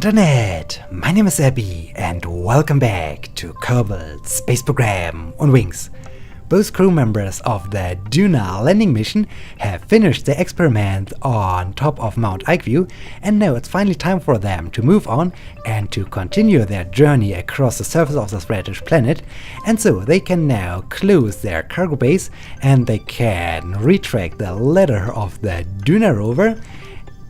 Internet! My name is Abby and welcome back to Kerbal Space Program on Wings. Both crew members of the Duna Landing mission have finished their experiment on top of Mount Ikeview, and now it's finally time for them to move on and to continue their journey across the surface of this reddish planet, and so they can now close their cargo base and they can retract the ladder of the Duna rover.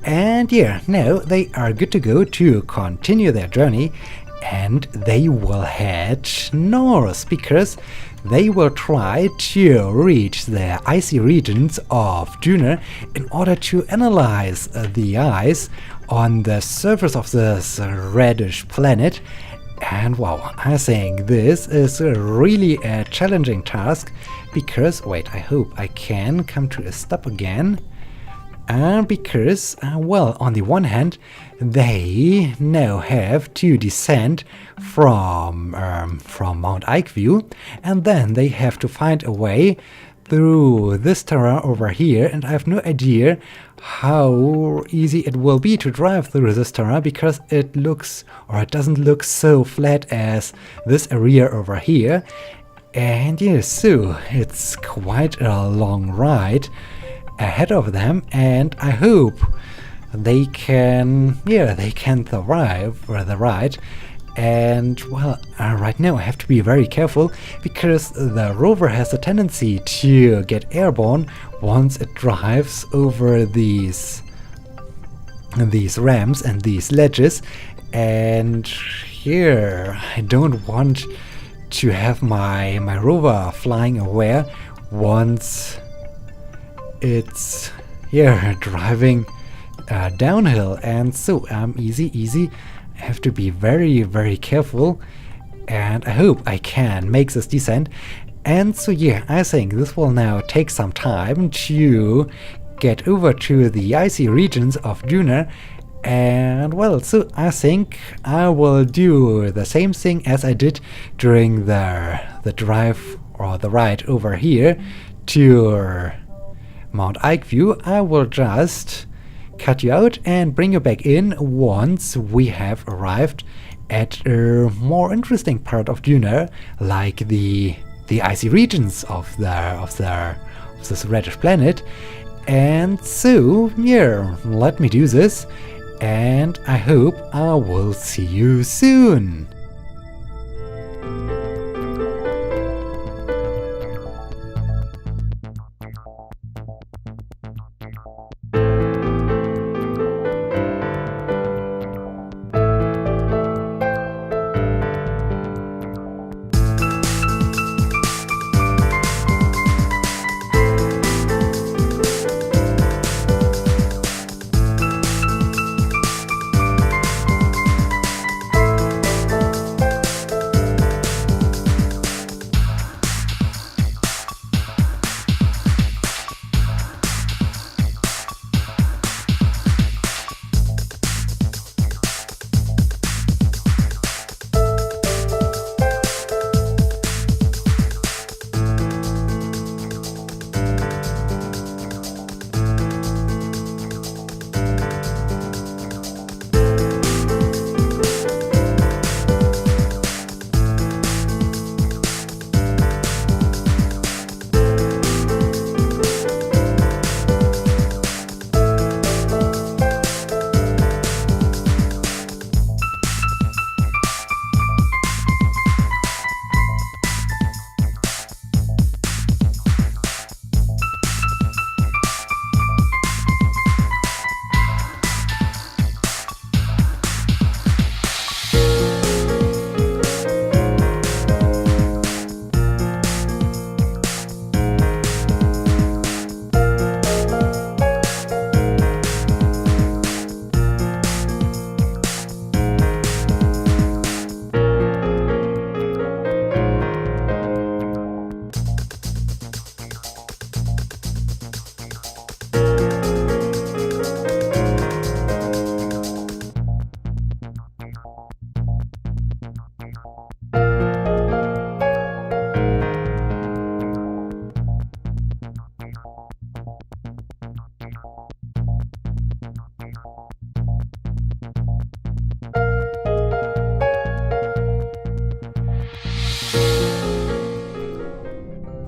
And yeah, now they are good to go to continue their journey, and they will head north because they will try to reach the icy regions of Duna in order to analyze the ice on the surface of this reddish planet. And wow, I think this is really a challenging task because, wait, I hope I can come to a stop again. Because, well, on the one hand, they now have to descend from Mount Ikeview, and then they have to find a way through this terrain over here, and I have no idea how easy it will be to drive through this terrain because it looks, or it doesn't look so flat as this area over here. And yes, so it's quite a long ride ahead of them, and I hope they can survive the ride. And well, right now I have to be very careful because the rover has a tendency to get airborne once it drives over these ramps and these ledges, and here I don't want to have my rover flying away once it's driving downhill. And so easy. I have to be very careful, and I hope I can make this descent. And so yeah, I think this will now take some time to get over to the icy regions of Duna. And well, so I think I will do the same thing as I did during the drive or the ride over here to Mount Ikeview. I will just cut you out and bring you back in once we have arrived at a more interesting part of Duna, like the icy regions of this reddish planet. And so yeah, let me do this, and I hope I will see you soon.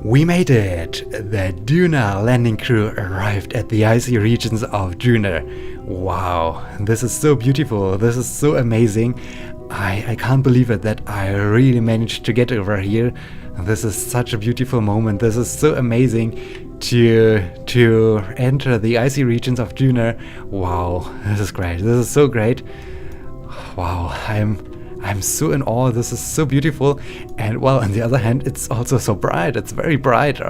We made it! The Duna Landing Crew arrived at the icy regions of Duna. Wow, this is so beautiful, this is so amazing. I can't believe it that I really managed to get over here. This is such a beautiful moment, this is so amazing to enter the icy regions of Duna. Wow, this is great, this is so great. Wow, I'm so in awe, this is so beautiful, and well, on the other hand, it's also so bright, it's very bright.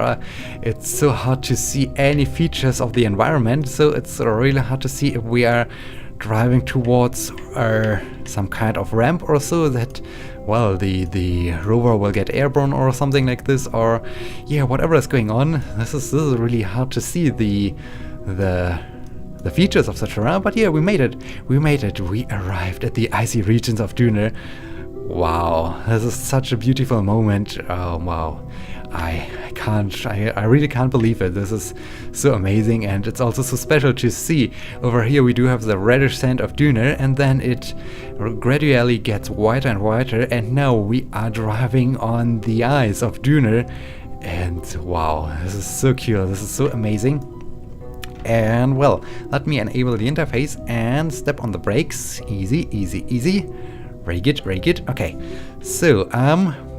It's so hard to see any features of the environment, so it's really hard to see if we are driving towards some kind of ramp or so that, well, the rover will get airborne or something like this, or yeah, whatever is going on. This is really hard to see the features of such a ramp, but yeah, we made it. We arrived at the icy regions of Duna. Wow, this is such a beautiful moment. Oh, wow. I really can't believe it. This is so amazing, and it's also so special to see. Over here we do have the reddish sand of Duna, and then it gradually gets whiter and whiter, and now we are driving on the ice of Duna. And wow, this is so cool, this is so amazing. And well, let me enable the interface and step on the brakes. Easy, easy, easy. Very good, very good. Okay, so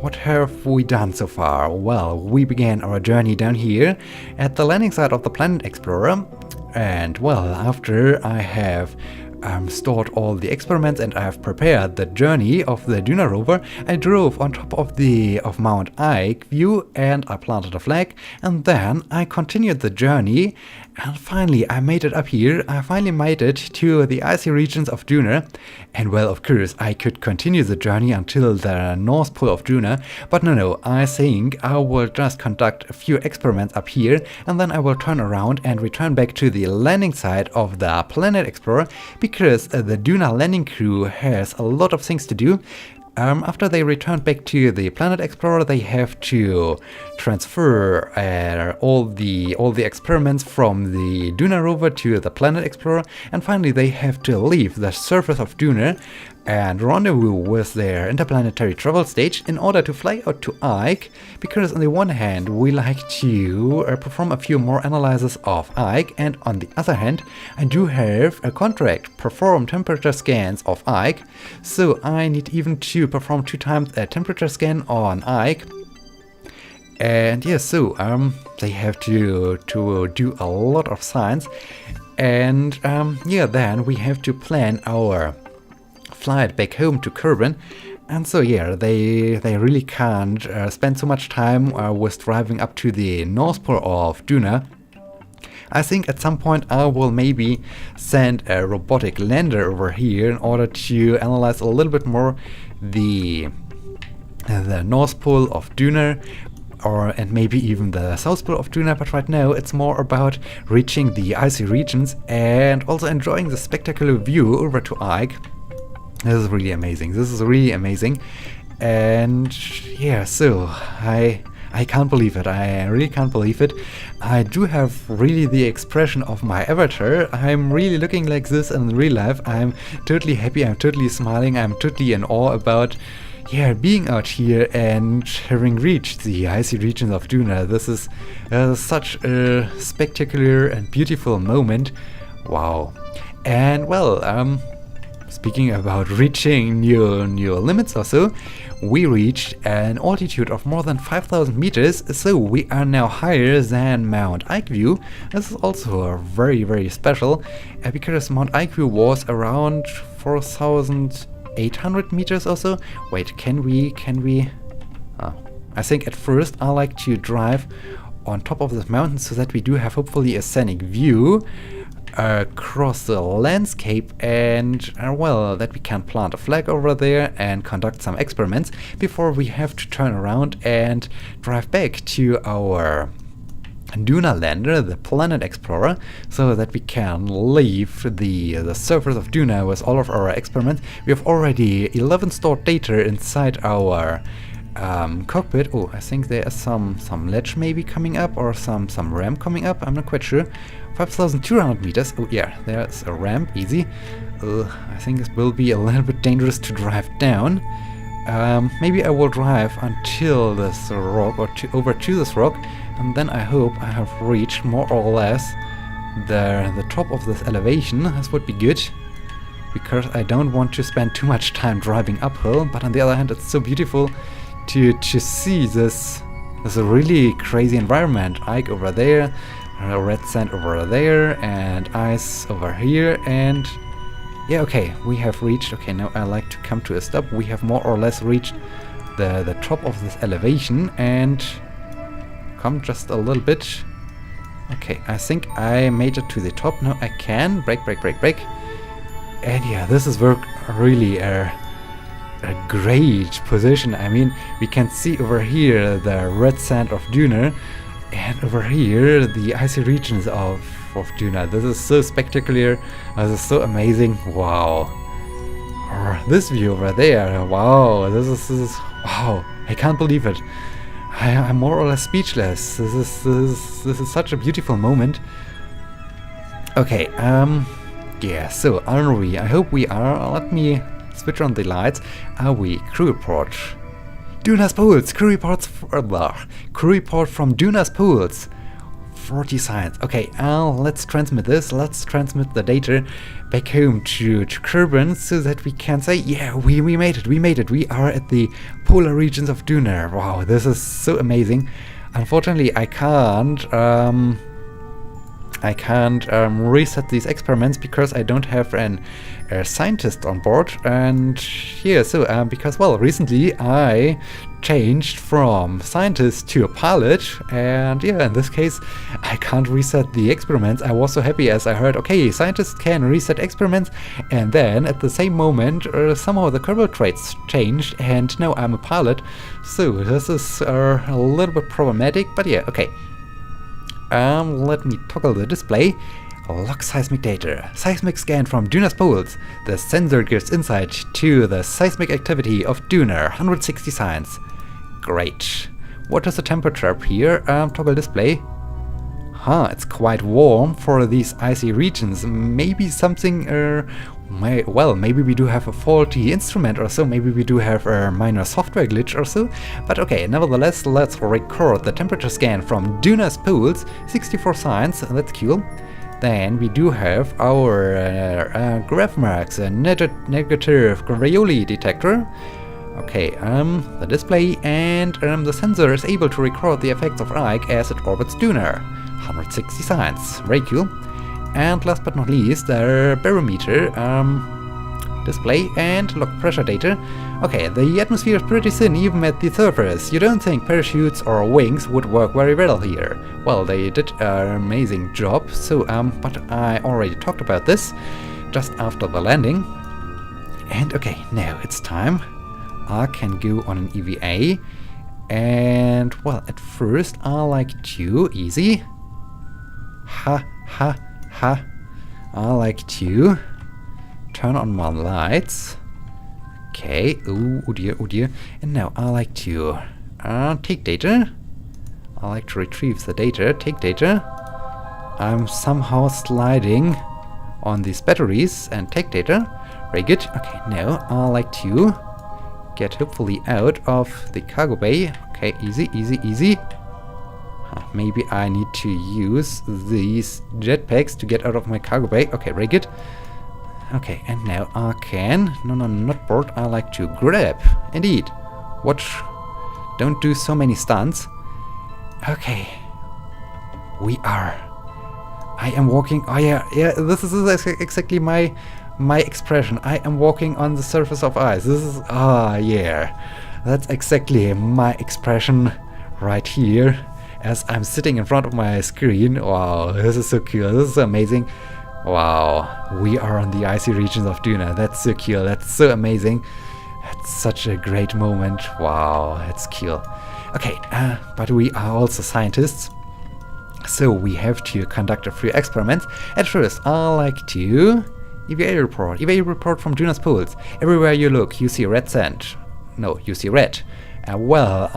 what have we done so far? Well, we began our journey down here at the landing site of the Planet Explorer. And well, after I have stored all the experiments and I have prepared the journey of the Duna rover, I drove on top of Mount Ike view and I planted a flag, and then I continued the journey, and finally I made it up here. I finally made it to the icy regions of Duna, and well, of course I could continue the journey until the North Pole of Duna, but no, I think I will just conduct a few experiments up here, and then I will turn around and return back to the landing site of the Planet Explorer, because the Duna Landing Crew has a lot of things to do. After they return back to the Planet Explorer, they have to transfer all the experiments from the Duna rover to the Planet Explorer, and finally they have to leave the surface of Duna and rendezvous with their interplanetary travel stage in order to fly out to Ike, because on the one hand we like to perform a few more analyses of Ike, and on the other hand I do have a contract, perform temperature scans of Ike, so I need even to perform 2 times a temperature scan on Ike. And yeah, so they have to do a lot of science, and yeah, then we have to plan our flight back home to Kerbal. And so yeah, they really can't spend so much time with driving up to the North Pole of Duna. I think at some point I will maybe send a robotic lander over here in order to analyze a little bit more the North Pole of Duna, and maybe even the South Pole of Duna, but right now it's more about reaching the icy regions and also enjoying the spectacular view over to Ike. This is really amazing, this is really amazing. And yeah, so I can't believe it, I really can't believe it. I do have really the expression of my avatar. I'm really looking like this in real life. I'm totally happy, I'm totally smiling, I'm totally in awe about being out here and having reached the icy regions of Duna. This is such a spectacular and beautiful moment. Wow. And well, speaking about reaching new limits or so, we reached an altitude of more than 5,000 meters, so we are now higher than Mount Ike view. This is also very, very special, because Mount Ike view was around 4,800 meters or so. Wait, can we? I think at first I like to drive on top of this mountain so that we do have hopefully a scenic view across the landscape, and well, that we can plant a flag over there and conduct some experiments before we have to turn around and drive back to our Duna lander, the Planet Explorer, so that we can leave the surface of Duna with all of our experiments. We have already 11 stored data inside our cockpit. Oh, I think there is some ledge maybe coming up, or some ramp coming up, I'm not quite sure. 5,200 meters. Oh yeah, there's a ramp, easy. I think this will be a little bit dangerous to drive down. maybe I will drive until this rock, or over to this rock, and then I hope I have reached more or less the top of this elevation. This would be good, because I don't want to spend too much time driving uphill, but on the other hand, it's so beautiful to see this really crazy environment. Ike over there, red sand over there, and ice over here, and yeah, okay, we have reached, okay, now I like to come to a stop. We have more or less reached the top of this elevation, and come just a little bit. Okay, I think I made it to the top. Now I can brake. And yeah, this is really a great position. I mean, we can see over here the red sand of Duna, and over here the icy regions of Duna. This is so spectacular. This is so amazing. Wow. This view over there. Wow. This is wow. I can't believe it. I'm more or less speechless. This is such a beautiful moment. Okay. Yeah. So are we? I hope we are. Let me switch on the lights. Are we? Crew report. Duna's pools. Crew reports. Crew report from Duna's pools. 40 signs. Okay, let's transmit this. Let's transmit the data back home to Kerbal, so that we can say, yeah, we made it. We are at the polar regions of Duna. Wow, this is so amazing. Unfortunately, I can't reset these experiments because I don't have a scientist on board. And yeah, so because, well, recently I changed from scientist to a pilot, and yeah, in this case I can't reset the experiments. I was so happy as I heard, okay, scientists can reset experiments, and then at the same moment somehow the Kerbal traits changed, and now I'm a pilot. So this is a little bit problematic, but yeah, okay. Let me toggle the display. Log seismic data. Seismic scan from Duna's poles. The sensor gives insight to the seismic activity of Duna. 160 signs. Great. What is the temperature up here? Toggle display. It's quite warm for these icy regions. Maybe something, well, maybe we do have a faulty instrument or so. Maybe we do have a minor software glitch or so. But okay, nevertheless, let's record the temperature scan from Duna's pools. 64 signs. That's cool. Then we do have our graph marks, a negative gravioli detector. Okay, the display, and the sensor is able to record the effects of Ike as it orbits Duna. 160 signs, very cool. And last but not least, the barometer display and log pressure data. Okay, the atmosphere is pretty thin even at the surface. You don't think parachutes or wings would work very well here. Well, they did an amazing job, so but I already talked about this just after the landing. And okay, now it's time. I can go on an EVA, and well, at first I like to easy. I like to turn on my lights. Okay, oh dear. And now I like to take data. I like to retrieve the data, take data. I'm somehow sliding on these batteries and take data. Very good. Okay, now I like to get hopefully out of the cargo bay. Okay, easy. Maybe I need to use these jetpacks to get out of my cargo bay. Okay, very good. Okay, and now I can... No, not board. I like to grab. Indeed. Watch. Don't do so many stunts. Okay. We are. I am walking... Oh, yeah. This is exactly my expression. I am walking on the surface of ice. This is... yeah. That's exactly my expression right here. As I'm sitting in front of my screen. Wow, this is so cool. This is amazing. Wow, we are on the icy regions of Duna. That's so cool. That's so amazing. It's such a great moment. Wow, it's cool. Okay, but we are also scientists, so we have to conduct a few experiments. At first, I like to... EVA report. EVA report from Duna's pools. Everywhere you look, you see red sand. No, you see red. Everywhere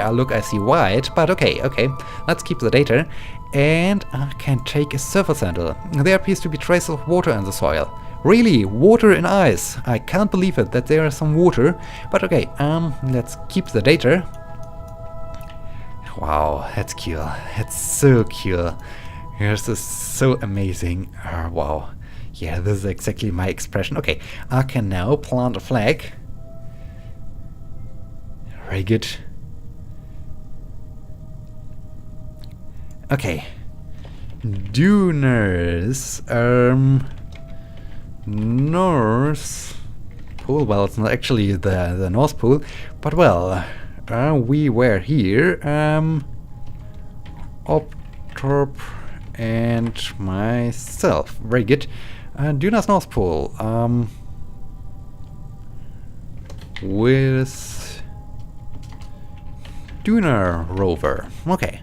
I look I see white, but okay, let's keep the data. And I can take a surface sample. There appears to be traces of water in the soil. Really, water and ice. I can't believe it that there is some water. But okay, let's keep the data. Wow, that's cool. That's so cool. This is so amazing. Wow. Yeah, this is exactly my expression. Okay, I can now plant a flag. Very good. Okay. Duna's North Pole. Well, it's not actually the North Pole, but well, we were here. Optop and myself. Very good. Duna's North Pole. With Duna rover. Okay.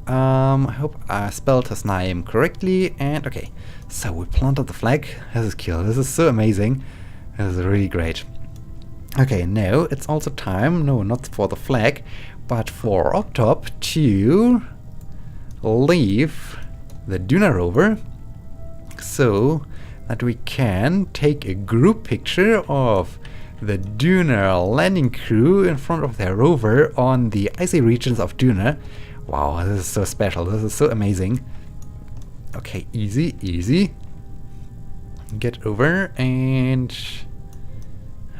I hope I spelled his name correctly. And okay, so we planted the flag. This is cool. This is so amazing. This is really great. Okay, now it's also time, no, not for the flag, but for Optop to leave the Duna rover so that we can take a group picture of the Duna Landing Crew in front of their rover on the icy regions of Duna. Wow, this is so special. This is so amazing. Okay, easy, easy. Get over and...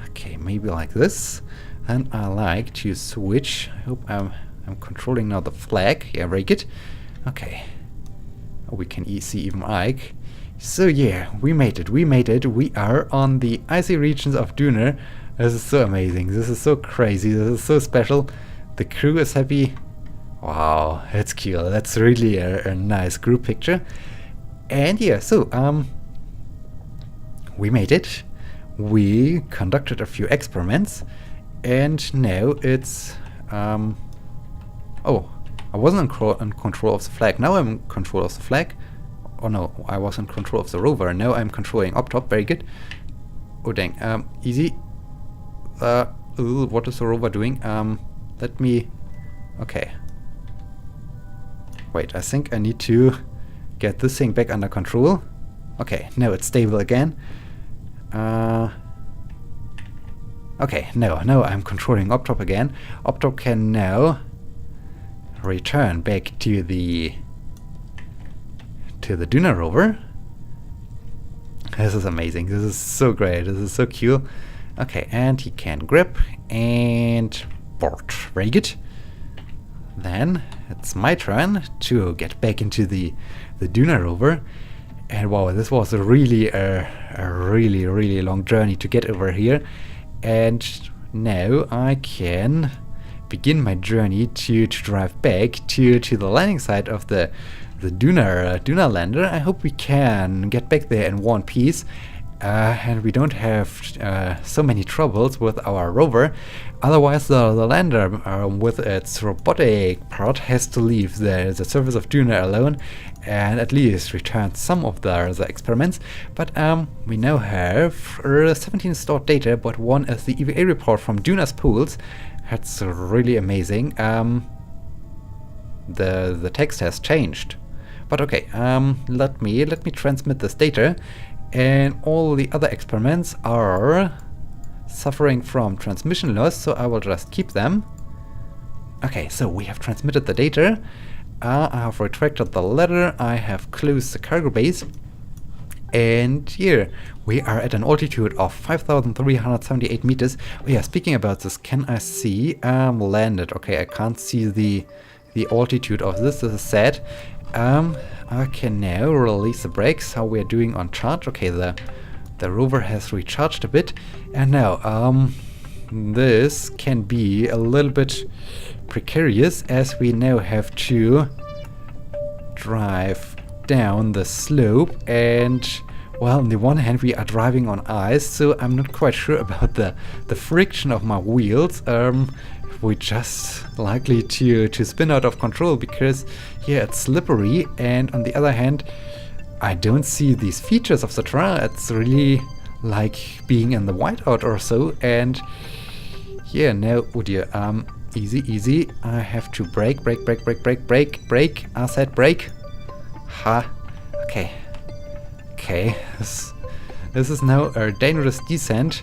okay, maybe like this. And I like to switch. I hope I'm controlling now the flag. Yeah, very good. Okay. We can see even Ike. So yeah, we made it. We made it. We are on the icy regions of Duna. This is so amazing. This is so crazy. This is so special. The crew is happy. Wow, that's cool. That's really a nice group picture. And yeah, so we made it. We conducted a few experiments, and now it's oh, I wasn't in control of the flag. Now I'm in control of the flag. Oh no, I was in control of the rover. Now I'm controlling Optop. Very good. Oh dang. Easy. Ooh, what is the rover doing? Let me. Okay. Wait, I think I need to get this thing back under control. Okay, now it's stable again. Okay, now I'm controlling Optop again. Optop can now return back to the Duna rover. This is amazing. This is so great. This is so cool. Okay, and he can grip and board. Very good. Then it's my turn to get back into the Duna rover. And wow, this was really a really long journey to get over here. And now I can begin my journey to drive back to the landing site of the Duna lander. I hope we can get back there in one piece. And we don't have so many troubles with our rover. Otherwise, the lander with its robotic part has to leave the surface of Duna alone and at least return some of the experiments. But we now have 17 stored data, but one is the EVA report from Duna's pools. That's really amazing. The text has changed. But okay, let me transmit this data. And all the other experiments are suffering from transmission loss, so I will just keep them. Okay, so we have transmitted the data. I have retracted the letter. I have closed the cargo base. And here we are at an altitude of 5,378 meters. Oh yeah, speaking about this, can I see landed? Okay, I can't see the altitude of this. This is sad. I can now release the brakes. How we are doing on charge? Okay, the rover has recharged a bit, and now this can be a little bit precarious as we now have to drive down the slope. And well, on the one hand we are driving on ice, so I'm not quite sure about the friction of my wheels. We're just likely to spin out of control because yeah, it's slippery, and on the other hand I don't see these features of the trail. It's really like being in the whiteout or so. And yeah, now oh dear, easy. I have to brake. I said brake. Ha. Okay. This is now a dangerous descent.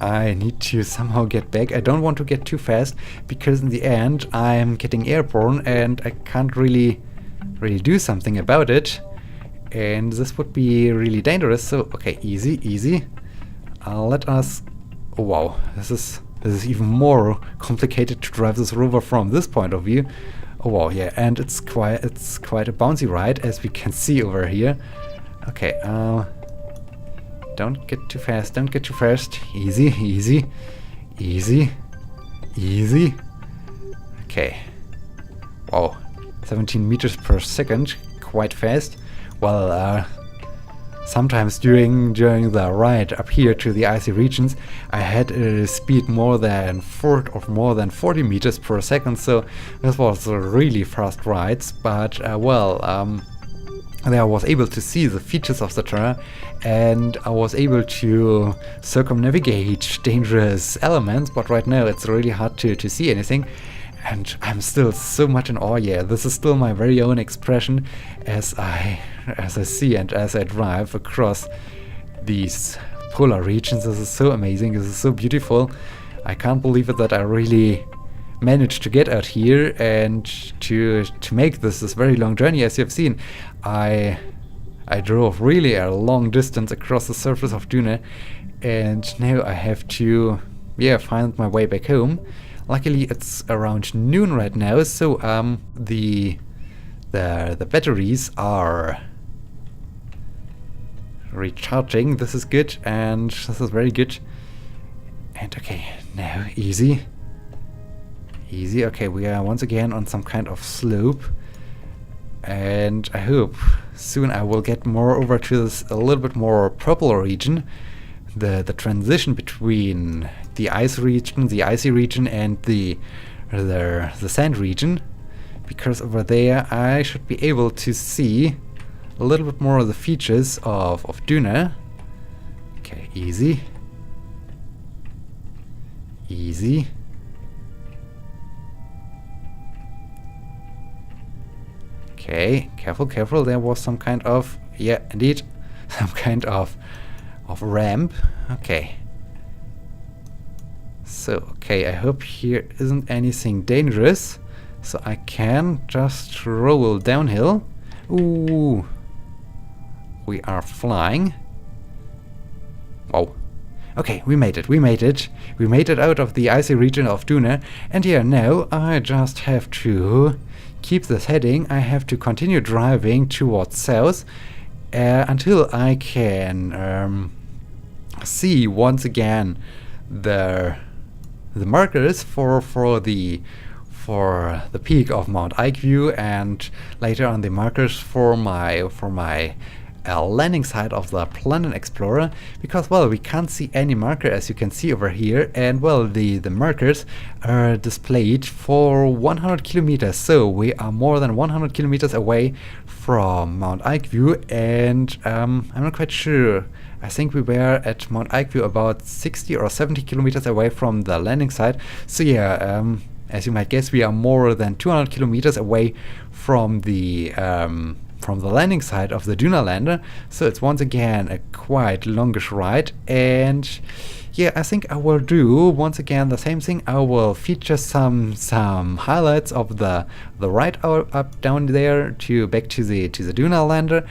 I need to somehow get back. I don't want to get too fast, because in the end I'm getting airborne and I can't really do something about it. And this would be really dangerous. So okay, easy. Let us. Oh, wow, this is even more complicated to drive this rover from this point of view. Oh wow, yeah, and it's quite a bouncy ride, as we can see over here. Okay, don't get too fast, easy. Okay, wow, 17 meters per second, quite fast. Well, sometimes during the ride up here to the icy regions, I had a speed more than 40 meters per second, so this was a really fast rides. But there I was able to see the features of the terrain, and I was able to circumnavigate dangerous elements. But right now it's really hard to see anything. And I'm still so much in awe. Yeah, this is still my very own expression as I see and as I drive across these polar regions. This is so amazing. This is so beautiful. I can't believe it that I really managed to get out here and to make this very long journey. As you have seen, I drove really a long distance across the surface of Duna, and now I have to find my way back home. Luckily it's around noon right now, so the batteries are recharging. This is good, and this is very good. And okay, now easy. Okay, we are once again on some kind of slope, and I hope soon I will get more over to this a little bit more purple region. The transition between the icy region and the sand region, because over there I should be able to see a little bit more of the features of Duna. Okay, easy. Okay, careful. There was some kind of, yeah, indeed, some kind of ramp. Okay. So, okay, I hope here isn't anything dangerous, so I can just roll downhill. Ooh. We are flying. Wow. Okay, we made it. We made it out of the icy region of Duna. And yeah, now I just have to keep this heading. I have to continue driving towards south until I can see once again the markers for the peak of Mount Ikeview, and later on the markers for my landing site of the Planet Explorer, because well, we can't see any marker as you can see over here, and well, the markers are displayed for 100 kilometers, so we are more than 100 kilometers away from Mount Ikeview, and I'm not quite sure. I think we were at Mount Ikeview about 60 or 70 kilometers away from the landing site. So yeah, as you might guess, we are more than 200 kilometers away from the landing site of the Duna lander. So it's once again a quite longish ride, and yeah, I think I will do once again the same thing. I will feature some highlights of the ride up down there back to the Duna lander.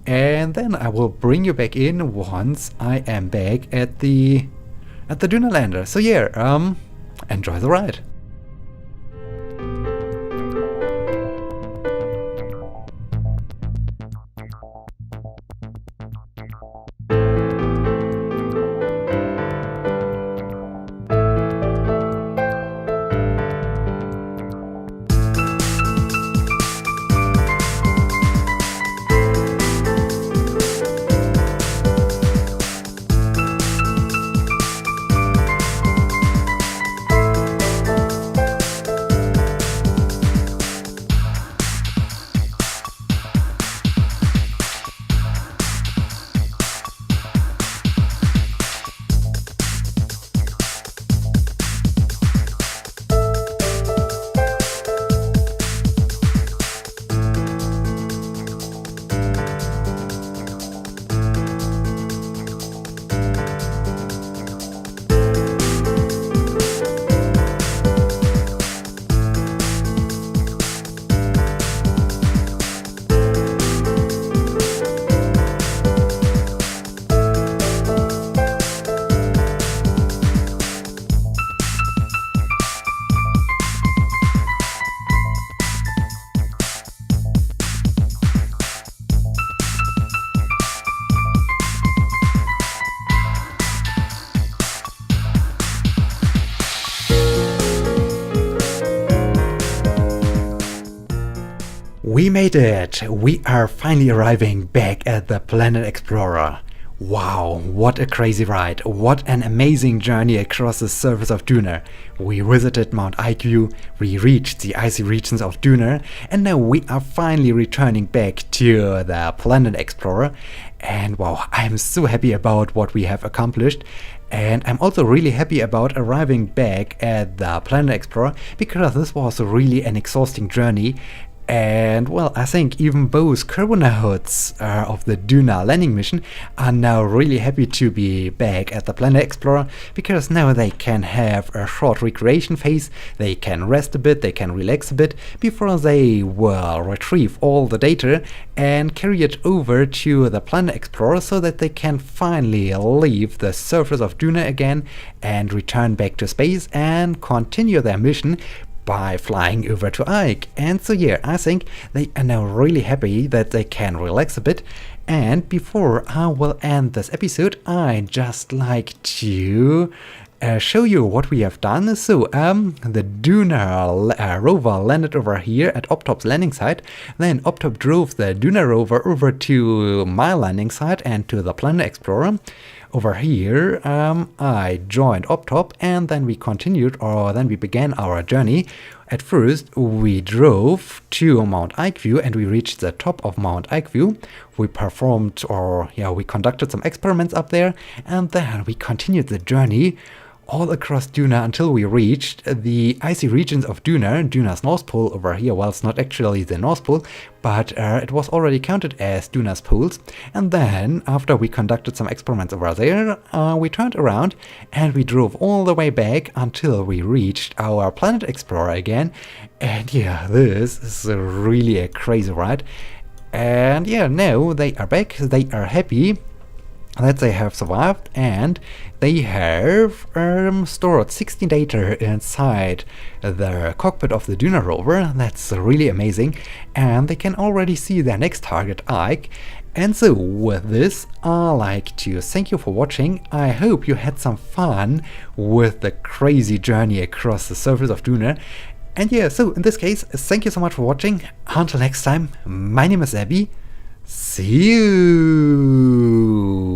And then I will bring you back in once I am back at the Duna lander. So yeah, enjoy the ride. We made it! We are finally arriving back at the Planet Explorer. Wow, what a crazy ride, what an amazing journey across the surface of Duna. We visited Mount IQ, we reached the icy regions of Duna, and now we are finally returning back to the Planet Explorer. And wow, I'm so happy about what we have accomplished. And I'm also really happy about arriving back at the Planet Explorer, because this was really an exhausting journey. And well, I think even both carbonauts of the Duna landing mission are now really happy to be back at the Planet Explorer, because now they can have a short recreation phase, they can rest a bit, they can relax a bit, before they will retrieve all the data and carry it over to the Planet Explorer so that they can finally leave the surface of Duna again and return back to space and continue their mission by flying over to Ike. And so yeah, I think they are now really happy that they can relax a bit. And before I will end this episode, I'd just like to show you what we have done. So the Duna rover landed over here at Optop's landing site. Then Optop drove the Duna rover over to my landing site and to the Planet Explorer. Over here, I joined Optop, and then we began our journey. At first, we drove to Mount IQ, and we reached the top of Mount IQ. We conducted some experiments up there, and then we continued the journey all across Duna until we reached the icy regions of Duna, Duna's North Pole over here. Well, it's not actually the North Pole, but it was already counted as Duna's poles. And then, after we conducted some experiments over there, we turned around and we drove all the way back until we reached our Planet Explorer again. And yeah, this is really a crazy ride. And yeah, now they are back, they are happy that they have survived, and they have stored 16 data inside the cockpit of the Duna rover. That's really amazing, and they can already see their next target, Ike. And so with this, I'd like to thank you for watching. I hope you had some fun with the crazy journey across the surface of Duna. And yeah, so in this case, thank you so much for watching. Until next time, my name is Abby. See you!